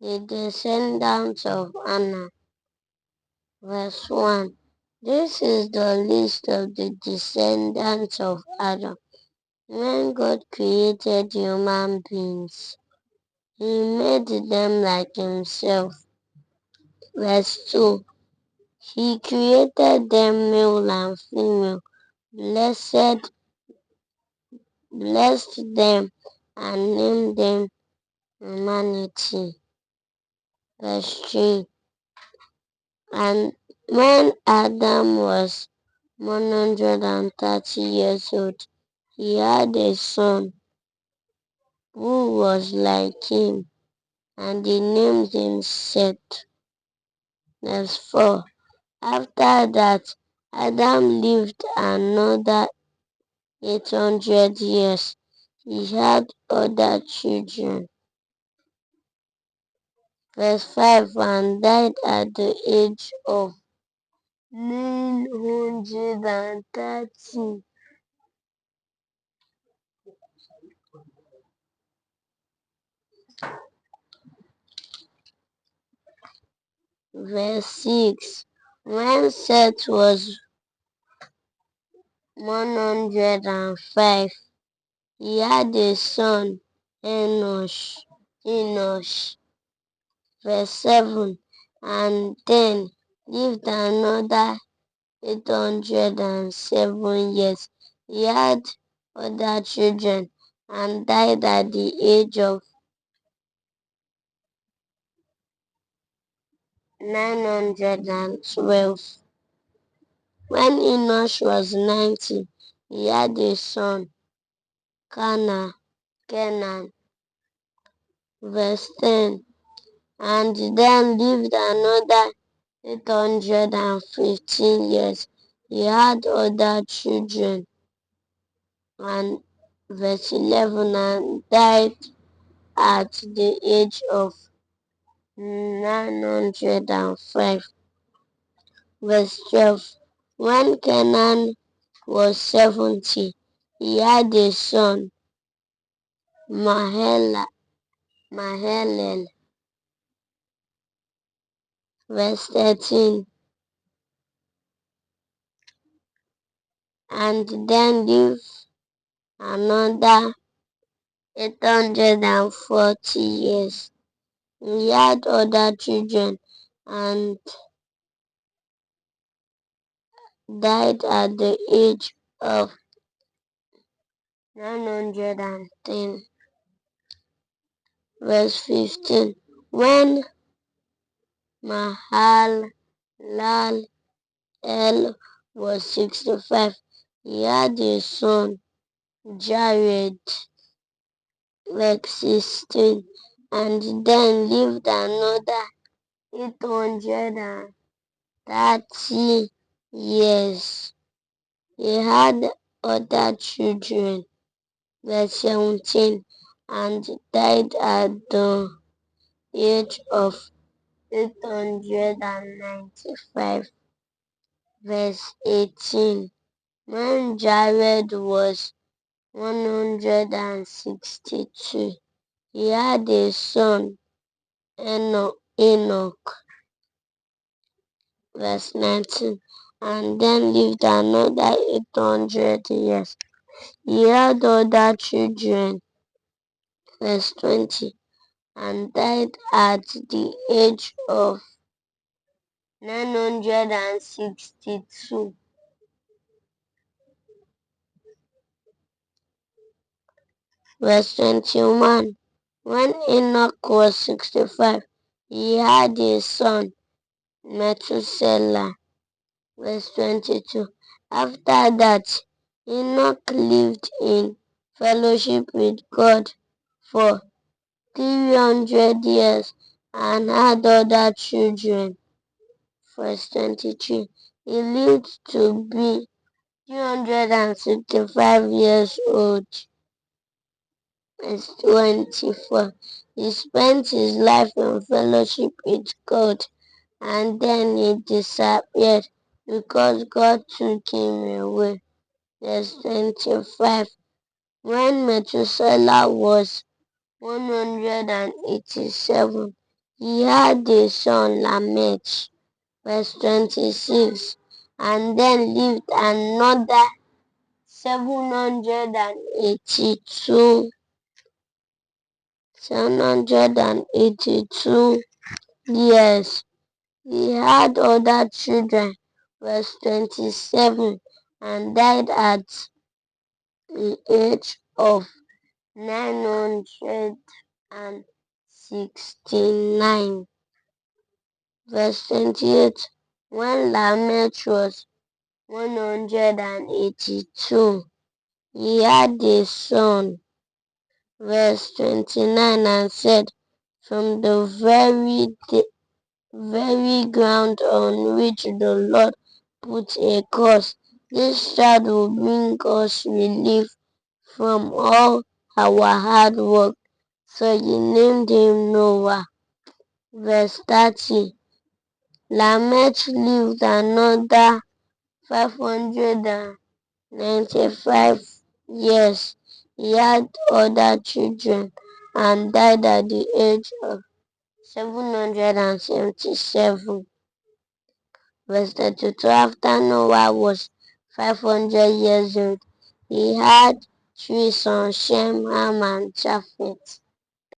The descendants of Anna. Verse 1. This is the list of the descendants of Adam. When God created human beings, He made them like Himself. Verse 2. He created them male and female, blessed them, and named them humanity. Verse 3. And when Adam was 130 years old, he had a son who was like him, and he named him Seth. Verse 4. After that, Adam lived another 800 years. He had other children. Verse 5. And died at the age of 930. Verse 6. When Seth was 105, he had a son, Enosh. Verse 7. And then lived another 807 years. He had other children and died at the age of 912. When Enosh was 90, he had a son, Kenan. Verse 10. And then lived another 815 years. He had other children. And verse 11. And died at the age of 905. Verse 12. When Kenan was 70, he had a son, Mahalalel. Verse 13. And then lived another 840 years. He had other children and died at the age of 910. Verse 15. When Mahalalel was 65, he had a son, Jared. Verse 16. And then lived another 830 years. He had other children. Verse 17. And died at the age of 895. Verse 18. When Jared was 162, he had a son, Enoch. Verse 19. And then lived another 800 years. He had other children. Verse 20. And died at the age of 962. Verse 21. When Enoch was 65, he had a son, Methuselah. Verse 22. After that, Enoch lived in fellowship with God for 300 years and had other children. Verse 23. He lived to be 365 years old. Verse 24. He spent his life in fellowship with God, and then he disappeared because God took him away. Verse 25. When Methuselah was 187. He had a son Lamech, verse 26, and then lived another 782 years. He had other children, verse 27, and died at the age of 969. Verse 28. When Lamech was 182, he had a son. Verse 29, and said, from the very ground on which the Lord put a curse, this child will bring us relief from all our hard work. So he named him Noah. Verse 30. Lamech lived another 595 years. He had other children and died at the age of 777. Verse 32. After Noah was 500 years old, he had three sons, Shem, Ham, and Japheth.